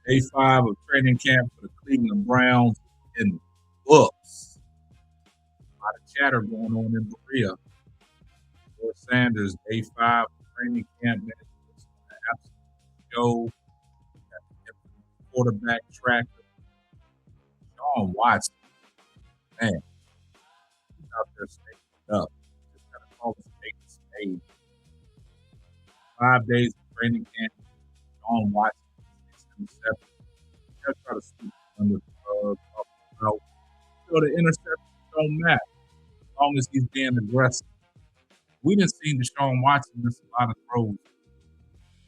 Day 5 of training camp for the Cleveland Browns in the books. A lot of chatter going on in Berea. George Sanders, Day 5 of training camp, man, it's an absolute show. Got the quarterback tracker, Deshaun Watson, man, he's out there staking up. Just got to call a spade a spade. 5 days of training camp, Deshaun Watson, 6 interceptions. They'll try to sweep under the rug, talk about, the interceptions don't matter as long as he's being aggressive. We didn't see Deshaun Watson miss a lot of throws.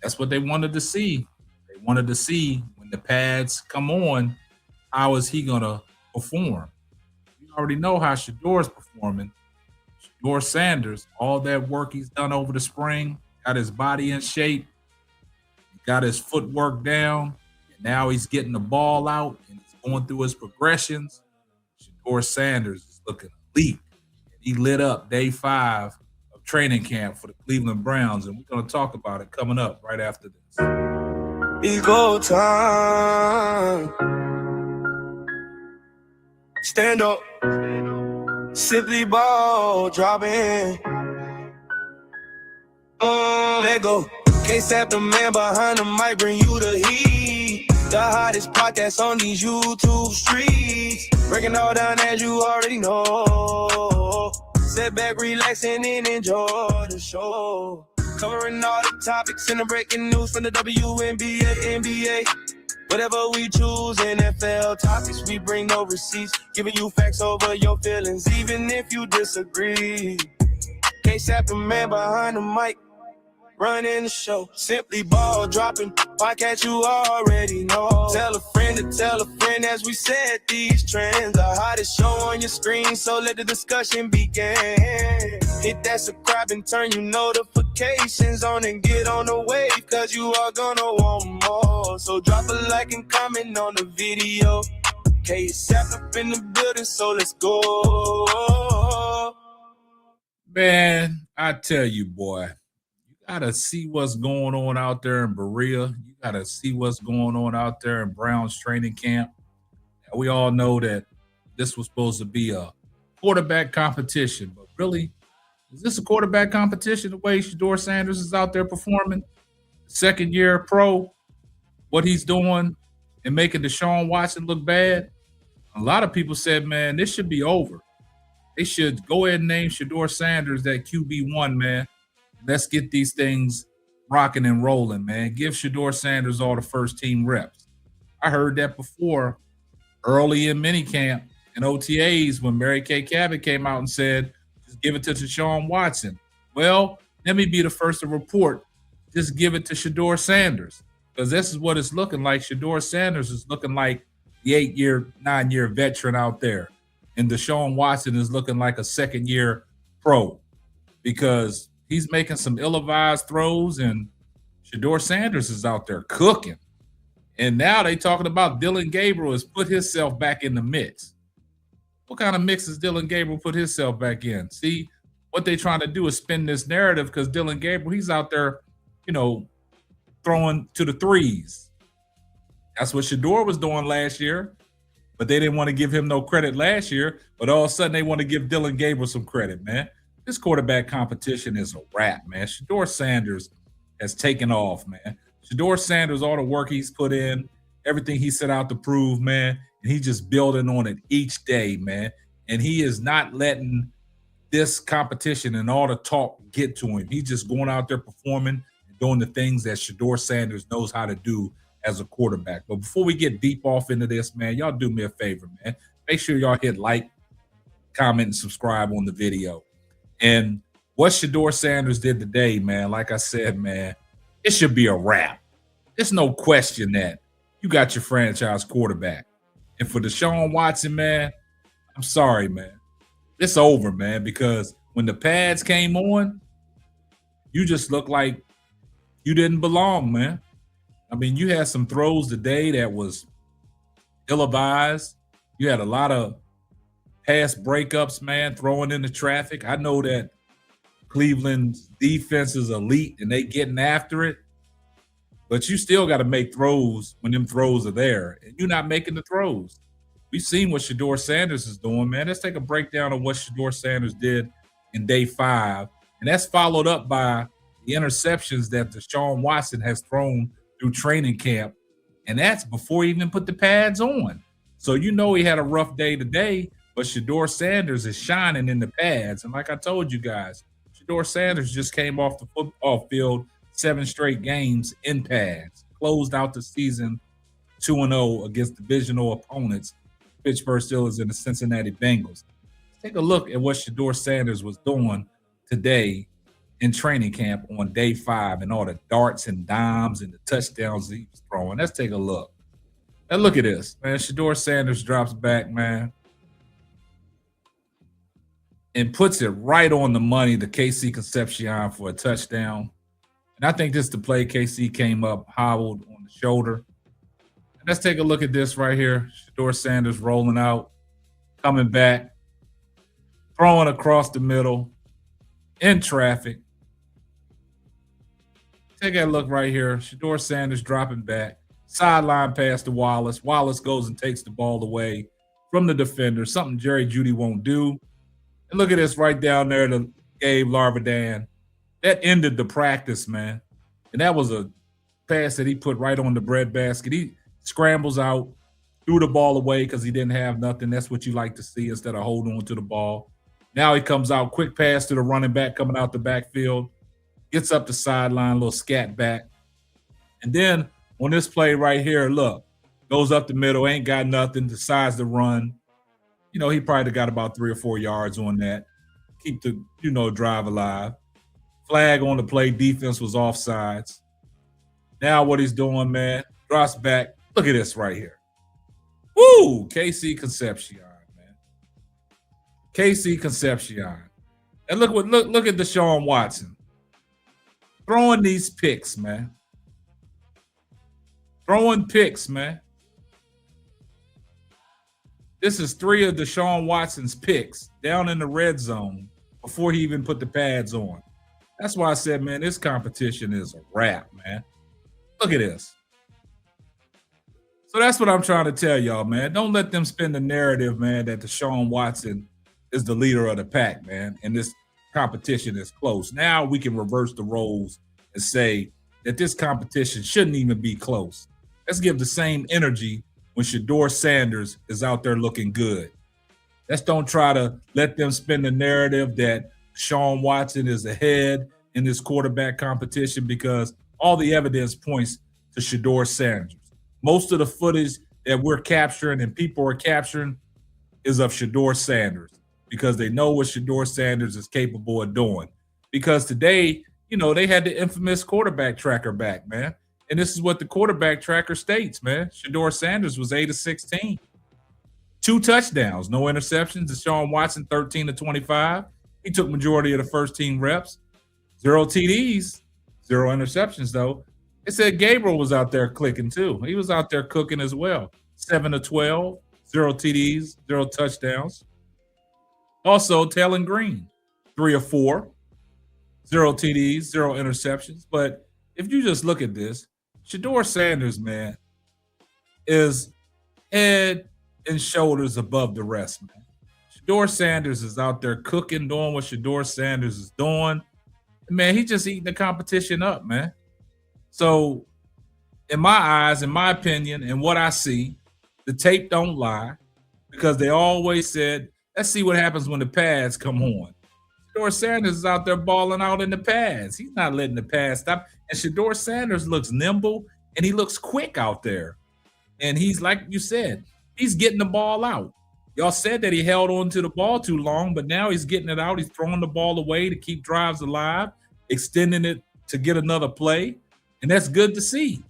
That's what they wanted to see. They wanted to see when the pads come on, how is he gonna perform? You already know how Shedeur's performing. Shedeur Sanders, all that work he's done over the spring, got his body in shape, got his footwork down, and now he's getting the ball out and he's going through his progressions. Shedeur Sanders is looking elite. And he lit up Day 5 of training camp for the Cleveland Browns, and we're going to talk about it coming up right after this. It's go time. Stand up. Simply ball dropping. Let go. Can't stop the man behind the mic, bring you the heat. The hottest podcast on these YouTube streets. Breaking all down as you already know. Sit back, relaxing and enjoy the show. Covering all the topics and the breaking news from the WNBA, NBA. Whatever we choose, NFL topics, we bring no receipts. Giving you facts over your feelings, even if you disagree. Can't stop the man behind the mic, running the show. Simply ball dropping, podcast you already know. Tell a friend to tell a friend as we said these trends. The hottest show on your screen, so let the discussion begin. Hit that subscribe and turn your notifications on and get on the wave, cause you are gonna want more. So drop a like and comment on the video. KSAP up in the building, so let's go. Man, I tell you, boy, you gotta see what's going on out there in Berea. You gotta see what's going on out there in Browns training camp. And we all know that this was supposed to be a quarterback competition, but really, is this a quarterback competition the way Shedeur Sanders is out there performing? Second year pro, what he's doing and making Deshaun Watson look bad? A lot of people said, man, this should be over. They should go ahead and name Shedeur Sanders that QB1, man. Let's get these things rocking and rolling, man. Give Shedeur Sanders all the first team reps. I heard that before early in minicamp and OTAs when Mary Kay Cabot came out and said, just give it to Deshaun Watson. Well, let me be the first to report. Just give it to Shedeur Sanders, because this is what it's looking like. Shedeur Sanders is looking like the 8-year, 9-year veteran out there. And Deshaun Watson is looking like a second-year pro because he's making some ill-advised throws, and Shedeur Sanders is out there cooking. And now they talking about Dylan Gabriel has put himself back in the mix. What kind of mix has Dylan Gabriel put himself back in? See, what they trying to do is spin this narrative because Dylan Gabriel, he's out there, throwing to the threes. That's what Shedeur was doing last year, but they didn't want to give him no credit last year. But all of a sudden, they want to give Dylan Gabriel some credit, man. This quarterback competition is a wrap, man. Shedeur Sanders has taken off, man. Shedeur Sanders, all the work he's put in, everything he set out to prove, man, and he's just building on it each day, man. And he is not letting this competition and all the talk get to him. He's just going out there performing and doing the things that Shedeur Sanders knows how to do as a quarterback. But before we get deep off into this, man, y'all do me a favor, man. Make sure y'all hit like, comment, and subscribe on the video. And what Shedeur Sanders did today, man, like I said, man, it should be a wrap. There's no question that you got your franchise quarterback. And for Deshaun Watson, man, I'm sorry, man. It's over, man, because when the pads came on, you just looked like you didn't belong, man. I mean, you had some throws today that was ill-advised. You had a lot of pass breakups, man, throwing into traffic. I know that Cleveland's defense is elite and they getting after it. But you still got to make throws when them throws are there, and you're not making the throws. We've seen what Shedeur Sanders is doing, man. Let's take a breakdown of what Shedeur Sanders did in day 5, and that's followed up by the interceptions that Deshaun Watson has thrown through training camp, and that's before he even put the pads on. So you know he had a rough day today, but Shedeur Sanders is shining in the pads. And like I told you guys, Shedeur Sanders just came off the football field 7 straight games in pads, closed out the season 2-0 against divisional opponents, Pittsburgh Steelers and the Cincinnati Bengals. Take a look at what Shedeur Sanders was doing today in training camp on day 5 and all the darts and dimes and the touchdowns he was throwing. Let's take a look. Now look at this, man. Shedeur Sanders drops back, man, and puts it right on the money to KC Concepcion for a touchdown. And I think this is the play KC came up, hobbled on the shoulder. And let's take a look at this right here. Shedeur Sanders rolling out, coming back, throwing across the middle, in traffic. Take a look right here. Shedeur Sanders dropping back. Sideline pass to Wallace. Wallace goes and takes the ball away from the defender, something Jerry Jeudy won't do. And look at this right down there to Gabe Larvadan. That ended the practice, man. And that was a pass that he put right on the breadbasket. He scrambles out, threw the ball away because he didn't have nothing. That's what you like to see instead of holding on to the ball. Now he comes out, quick pass to the running back coming out the backfield, gets up the sideline, little scat back. And then on this play right here, look, goes up the middle, ain't got nothing, decides to run. You know, he probably got about 3 or 4 yards on that. Keep the, drive alive. Flag on the play, defense was offsides. Now what he's doing, man, drops back. Look at this right here. Woo! KC Concepcion, man. KC Concepcion. And look at Deshaun Watson. Throwing these picks, man. Throwing picks, man. This is 3 of Deshaun Watson's picks down in the red zone before he even put the pads on. That's why I said, man, this competition is a wrap, man. Look at this. So that's what I'm trying to tell y'all, man. Don't let them spin the narrative, man, that Deshaun Watson is the leader of the pack, man, and this competition is close. Now we can reverse the roles and say that this competition shouldn't even be close. Let's give the same energy when Shedeur Sanders is out there looking good. Let's don't try to let them spin the narrative that Deshaun Watson is ahead in this quarterback competition because all the evidence points to Shedeur Sanders. Most of the footage that we're capturing and people are capturing is of Shedeur Sanders because they know what Shedeur Sanders is capable of doing. Because today, they had the infamous quarterback tracker back, man. And this is what the quarterback tracker states, man. Shedeur Sanders was 8 of 16. 2 touchdowns, no interceptions. Deshaun Watson, 13 of 25. He took majority of the first team reps. 0 TDs, 0 interceptions, though. It said Gabriel was out there clicking, too. He was out there cooking as well. 7 of 12, 0 TDs, 0 touchdowns. Also, Taylor Green, 3 of 4, 0 TDs, 0 interceptions. But if you just look at this, Shedeur Sanders, man, is head and shoulders above the rest, man. Shedeur Sanders is out there cooking, doing what Shedeur Sanders is doing. Man, he's just eating the competition up, man. So, in my eyes, in my opinion, and what I see, the tape don't lie because they always said, let's see what happens when the pads come on. Shedeur Sanders is out there balling out in the pads. He's not letting the pads stop. And Shedeur Sanders looks nimble and he looks quick out there. And he's, like you said, he's getting the ball out. Y'all said that he held on to the ball too long, but now he's getting it out. He's throwing the ball away to keep drives alive, extending it to get another play. And that's good to see.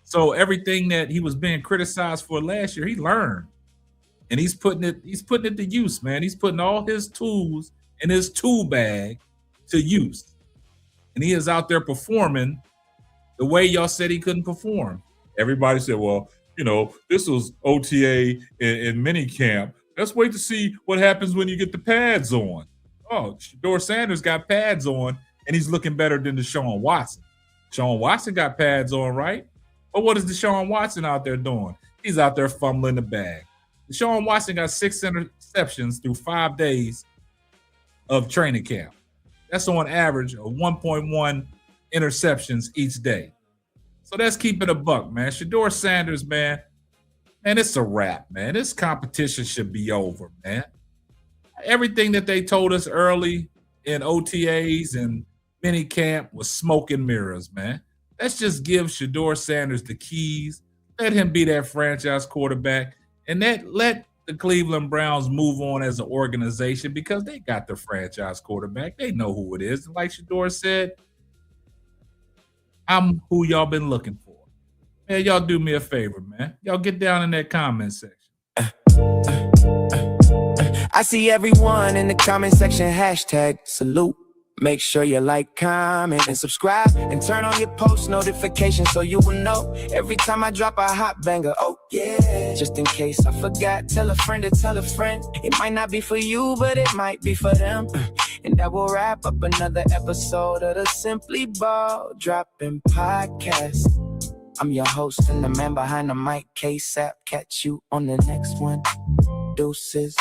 So everything that he was being criticized for last year, he learned. And he's putting it to use, man. He's putting all his tools in his tool bag to use. And he is out there performing the way y'all said he couldn't perform. Everybody said, well, this was OTA in mini camp. Let's wait to see what happens when you get the pads on. Oh, Shedeur Sanders got pads on, and he's looking better than Deshaun Watson. Deshaun Watson got pads on, right? But what is Deshaun Watson out there doing? He's out there fumbling the bag. Deshaun Watson got 6 interceptions through 5 days of training camp. That's on average of 1.1 interceptions each day. So let's keep it a buck, man. Shedeur Sanders, man, it's a wrap, man. This competition should be over, man. Everything that they told us early in OTAs and mini camp was smoke and mirrors, man. Let's just give Shedeur Sanders the keys. Let him be that franchise quarterback, and let the Cleveland Browns move on as an organization because they got the franchise quarterback. They know who it is. And like Shedeur said, I'm who y'all been looking for. Man, y'all do me a favor, man. Y'all get down in that comment section. I see everyone in the comment section, hashtag salute. Make sure you like, comment, and subscribe, and turn on your post notifications so you will know every time I drop a hot banger. Oh yeah, just in case I forgot, tell a friend to tell a friend. It might not be for you, but it might be for them. And that will wrap up another episode of the Simply Ball Dropping Podcast. I'm your host and the man behind the mic, K-Sap. Catch you on the next one. Deuces.